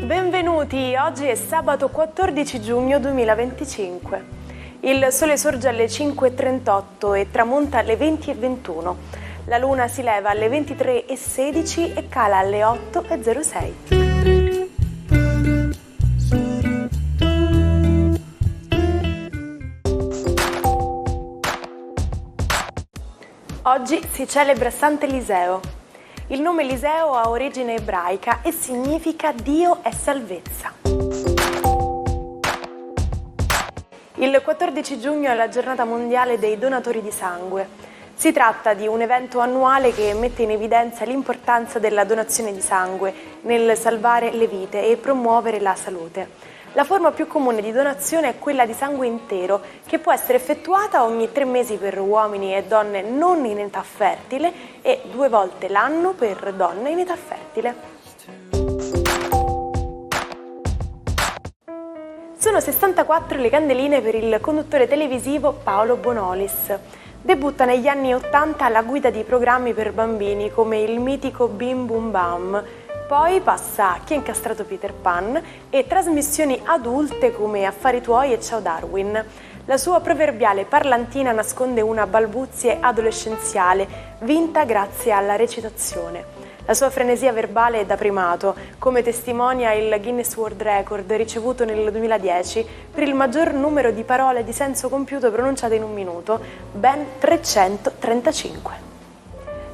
Benvenuti, oggi è sabato 14 giugno 2025. Il sole sorge alle 5:38 e tramonta alle 20:21. La luna si leva alle 23:16 e cala alle 8:06. Oggi si celebra Sant'Eliseo. Il nome Eliseo ha origine ebraica e significa Dio è salvezza. Il 14 giugno è la giornata mondiale dei donatori di sangue. Si tratta di un evento annuale che mette in evidenza l'importanza della donazione di sangue nel salvare le vite e promuovere la salute. La forma più comune di donazione è quella di sangue intero, che può essere effettuata ogni 3 mesi per uomini e donne non in età fertile e 2 volte l'anno per donne in età fertile. Sono 64 le candeline per il conduttore televisivo Paolo Bonolis. Debutta negli anni 80 alla guida di programmi per bambini come il mitico Bim Bum Bam. Poi passa a Chi ha incastrato Peter Pan e trasmissioni adulte come Affari tuoi e Ciao Darwin. La sua proverbiale parlantina nasconde una balbuzie adolescenziale, vinta grazie alla recitazione. La sua frenesia verbale è da primato, come testimonia il Guinness World Record ricevuto nel 2010 per il maggior numero di parole di senso compiuto pronunciate in un minuto, ben 335.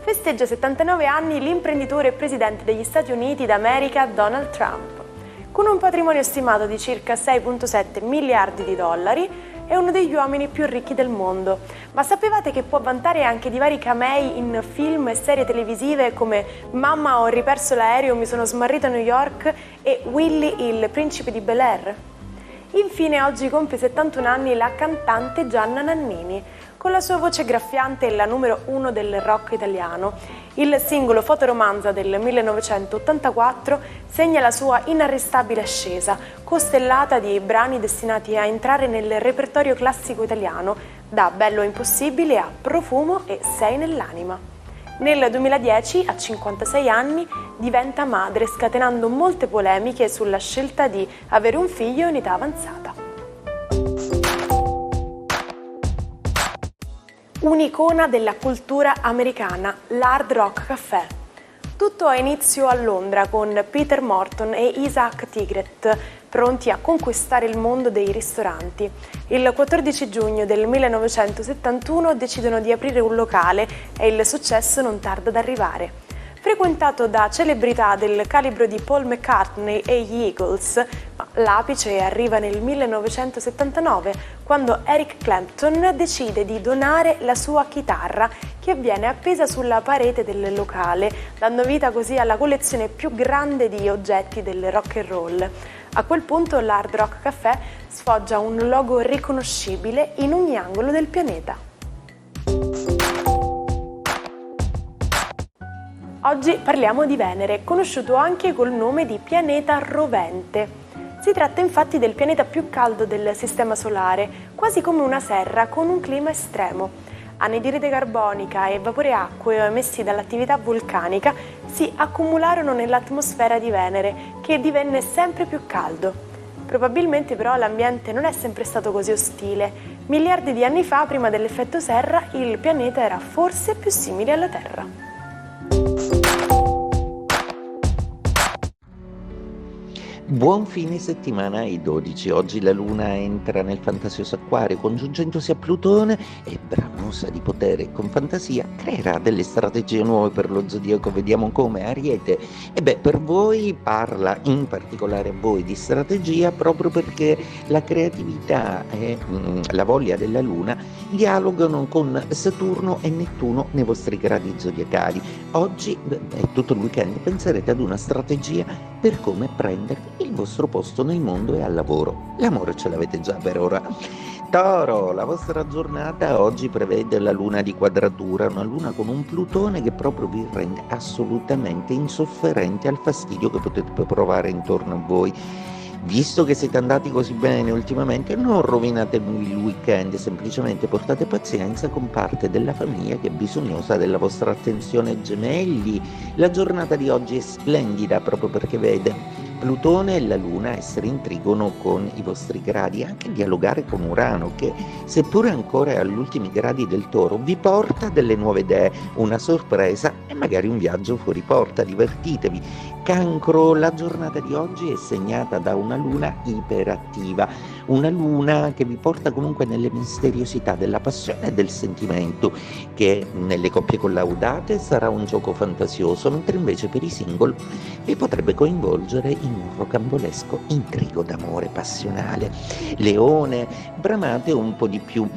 Festeggia 79 anni l'imprenditore e presidente degli Stati Uniti d'America Donald Trump. Con un patrimonio stimato di circa 6,7 miliardi di dollari, è uno degli uomini più ricchi del mondo. Ma sapevate che può vantare anche di vari camei in film e serie televisive come Mamma, ho riperso l'aereo, mi sono smarrito a New York e Willy, il principe di Bel-Air? Infine oggi compie 71 anni la cantante Gianna Nannini. Con la sua voce graffiante è la numero 1 del rock italiano. Il singolo Fotoromanza del 1984 segna la sua inarrestabile ascesa, costellata di brani destinati a entrare nel repertorio classico italiano, da Bello Impossibile a Profumo e Sei nell'anima. Nel 2010, a 56 anni, diventa madre, scatenando molte polemiche sulla scelta di avere un figlio in età avanzata. Un'icona della cultura americana, l'Hard Rock Café. Tutto ha inizio a Londra con Peter Morton e Isaac Tigret, pronti a conquistare il mondo dei ristoranti. Il 14 giugno del 1971 decidono di aprire un locale e il successo non tarda ad arrivare. Frequentato da celebrità del calibro di Paul McCartney e gli Eagles, ma l'apice arriva nel 1979, quando Eric Clapton decide di donare la sua chitarra, che viene appesa sulla parete del locale, dando vita così alla collezione più grande di oggetti del rock and roll. A quel punto l'Hard Rock Café sfoggia un logo riconoscibile in ogni angolo del pianeta. Oggi parliamo di Venere, conosciuto anche col nome di pianeta rovente. Si tratta infatti del pianeta più caldo del Sistema Solare, quasi come una serra con un clima estremo. Anidride carbonica e vapore acqueo emessi dall'attività vulcanica si accumularono nell'atmosfera di Venere, che divenne sempre più caldo. Probabilmente però l'ambiente non è sempre stato così ostile. Miliardi di anni fa, prima dell'effetto serra, il pianeta era forse più simile alla Terra. Buon fine settimana ai 12. Oggi la Luna entra nel fantasioso Acquario congiungendosi a Plutone e, bramosa di potere e con fantasia, creerà delle strategie nuove per lo zodiaco. Vediamo come. Ariete. Per voi parla in particolare a voi di strategia proprio perché la creatività e la voglia della Luna dialogano con Saturno e Nettuno nei vostri gradi zodiacali. Oggi e tutto il weekend penserete ad una strategia per come prendere il vostro posto nel mondo e al lavoro. L'amore ce l'avete già per ora. Toro, la vostra giornata oggi prevede la luna di quadratura, una luna con un Plutone che proprio vi rende assolutamente insofferenti al fastidio che potete provare intorno a voi. Visto che siete andati così bene ultimamente, non rovinatevi il weekend, semplicemente portate pazienza con parte della famiglia che è bisognosa della vostra attenzione. Gemelli, la giornata di oggi è splendida proprio perché vede Plutone e la Luna essere in trigono con i vostri gradi, anche dialogare con Urano che, seppure ancora agli ultimi gradi del Toro, vi porta delle nuove idee, una sorpresa e magari un viaggio fuori porta. Divertitevi. Cancro, la giornata di oggi è segnata da una luna iperattiva, una luna che vi porta comunque nelle misteriosità della passione e del sentimento, che nelle coppie collaudate sarà un gioco fantasioso, mentre invece per i single vi potrebbe coinvolgere in un rocambolesco intrigo d'amore passionale. Leone, bramate un po' di più.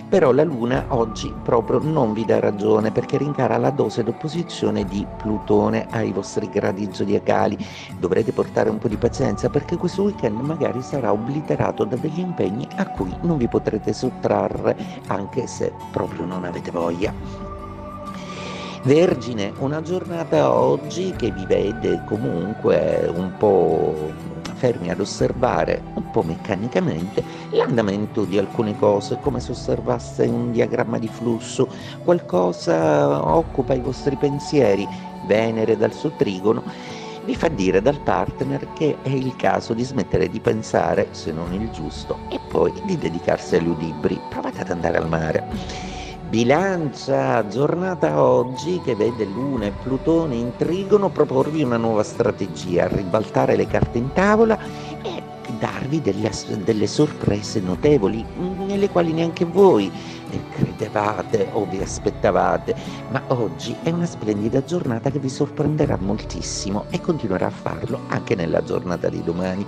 Però la Luna oggi proprio non vi dà ragione perché rincara la dose d'opposizione di Plutone ai vostri gradi zodiacali. Dovrete portare un po' di pazienza perché questo weekend magari sarà obliterato da degli impegni a cui non vi potrete sottrarre anche se proprio non avete voglia. Vergine, una giornata oggi che vi vede comunque un po' fermi ad osservare un po' meccanicamente l'andamento di alcune cose, come se osservaste un diagramma di flusso, qualcosa occupa i vostri pensieri. Venere dal suo trigono vi fa dire dal partner che è il caso di smettere di pensare, se non il giusto, e poi di dedicarsi agli udibri. Provate ad andare al mare. Bilancia, giornata oggi che vede Luna e Plutone in trigono proporvi una nuova strategia, ribaltare le carte in tavola e darvi delle sorprese notevoli nelle quali neanche voi credevate o vi aspettavate, ma oggi è una splendida giornata che vi sorprenderà moltissimo e continuerà a farlo anche nella giornata di domani.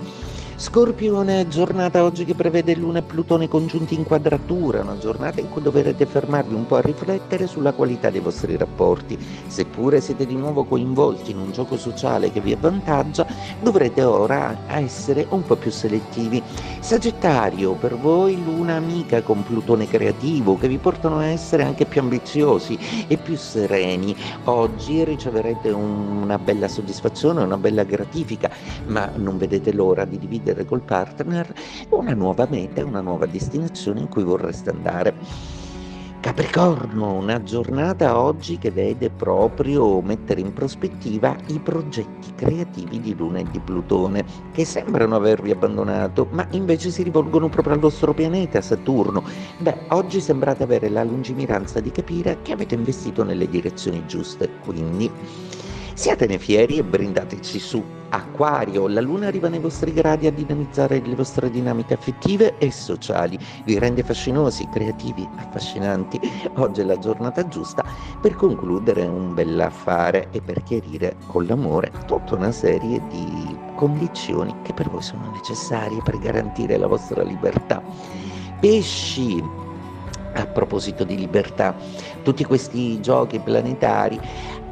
Scorpione, giornata oggi che prevede Luna e Plutone congiunti in quadratura, una giornata in cui dovrete fermarvi un po' a riflettere sulla qualità dei vostri rapporti. Seppure siete di nuovo coinvolti in un gioco sociale che vi avvantaggia, dovrete ora essere un po' più selettivi. Sagittario, per voi Luna amica con Plutone creativo che vi portano a essere anche più ambiziosi e più sereni. Oggi riceverete una bella soddisfazione, una bella gratifica, ma non vedete l'ora di dividere col partner una nuova meta, una nuova destinazione in cui vorreste andare. Capricorno, una giornata oggi che vede proprio mettere in prospettiva i progetti creativi di Luna e di Plutone, che sembrano avervi abbandonato, ma invece si rivolgono proprio al vostro pianeta, Saturno. Oggi sembrate avere la lungimiranza di capire che avete investito nelle direzioni giuste, quindi siatene fieri e brindateci su. Acquario, la Luna arriva nei vostri gradi a dinamizzare le vostre dinamiche affettive e sociali, vi rende fascinosi, creativi, affascinanti. Oggi è la giornata giusta per concludere un bell'affare e per chiarire con l'amore tutta una serie di condizioni che per voi sono necessarie per garantire la vostra libertà. Pesci, a proposito di libertà, tutti questi giochi planetari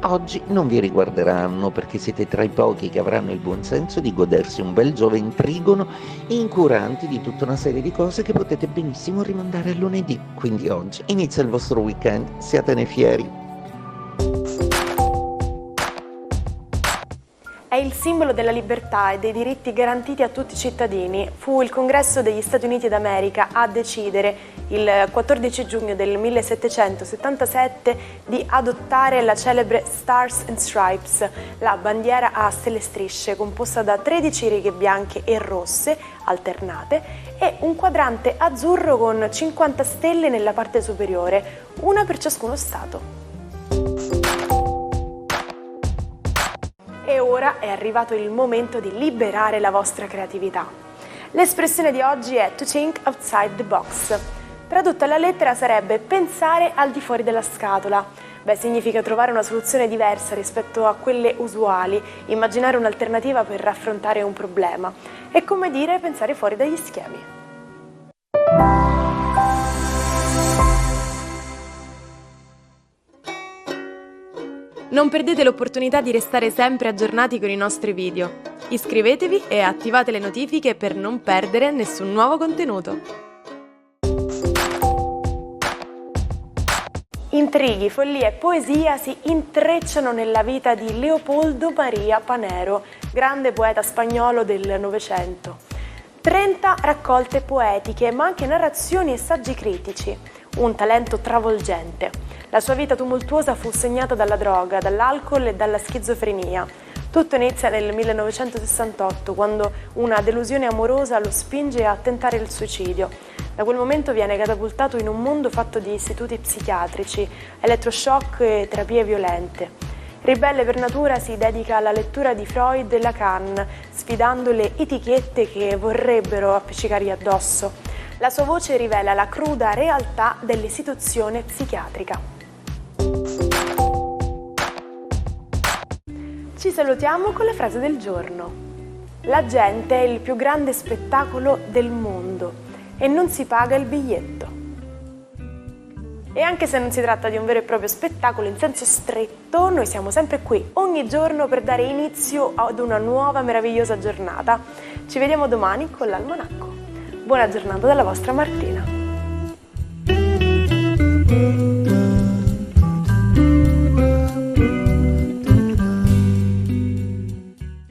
oggi non vi riguarderanno perché siete tra i pochi che avranno il buon senso di godersi un bel Giove in trigono, incuranti di tutta una serie di cose che potete benissimo rimandare a lunedì. Quindi oggi inizia il vostro weekend, siatene fieri. È il simbolo della libertà e dei diritti garantiti a tutti i cittadini. Fu il Congresso degli Stati Uniti d'America a decidere il 14 giugno del 1777 di adottare la celebre Stars and Stripes, la bandiera a stelle e strisce composta da 13 righe bianche e rosse alternate e un quadrante azzurro con 50 stelle nella parte superiore, una per ciascuno Stato. E ora è arrivato il momento di liberare la vostra creatività. L'espressione di oggi è to think outside the box. Tradotta alla lettera sarebbe pensare al di fuori della scatola. Significa trovare una soluzione diversa rispetto a quelle usuali, immaginare un'alternativa per affrontare un problema. È come dire pensare fuori dagli schemi. Non perdete l'opportunità di restare sempre aggiornati con i nostri video. Iscrivetevi e attivate le notifiche per non perdere nessun nuovo contenuto. Intrighi, follia e poesia si intrecciano nella vita di Leopoldo Maria Panero, grande poeta spagnolo del Novecento. 30 raccolte poetiche, ma anche narrazioni e saggi critici. Un talento travolgente. La sua vita tumultuosa fu segnata dalla droga, dall'alcol e dalla schizofrenia. Tutto inizia nel 1968, quando una delusione amorosa lo spinge a tentare il suicidio. Da quel momento viene catapultato in un mondo fatto di istituti psichiatrici, elettroshock e terapie violente. Ribelle per natura si dedica alla lettura di Freud e Lacan, sfidando le etichette che vorrebbero appiccicargli addosso. La sua voce rivela la cruda realtà dell'istituzione psichiatrica. Ci salutiamo con la frase del giorno. La gente è il più grande spettacolo del mondo e non si paga il biglietto. E anche se non si tratta di un vero e proprio spettacolo in senso stretto, noi siamo sempre qui ogni giorno per dare inizio ad una nuova meravigliosa giornata. Ci vediamo domani con l'Almanacco. Buona giornata dalla vostra Martina.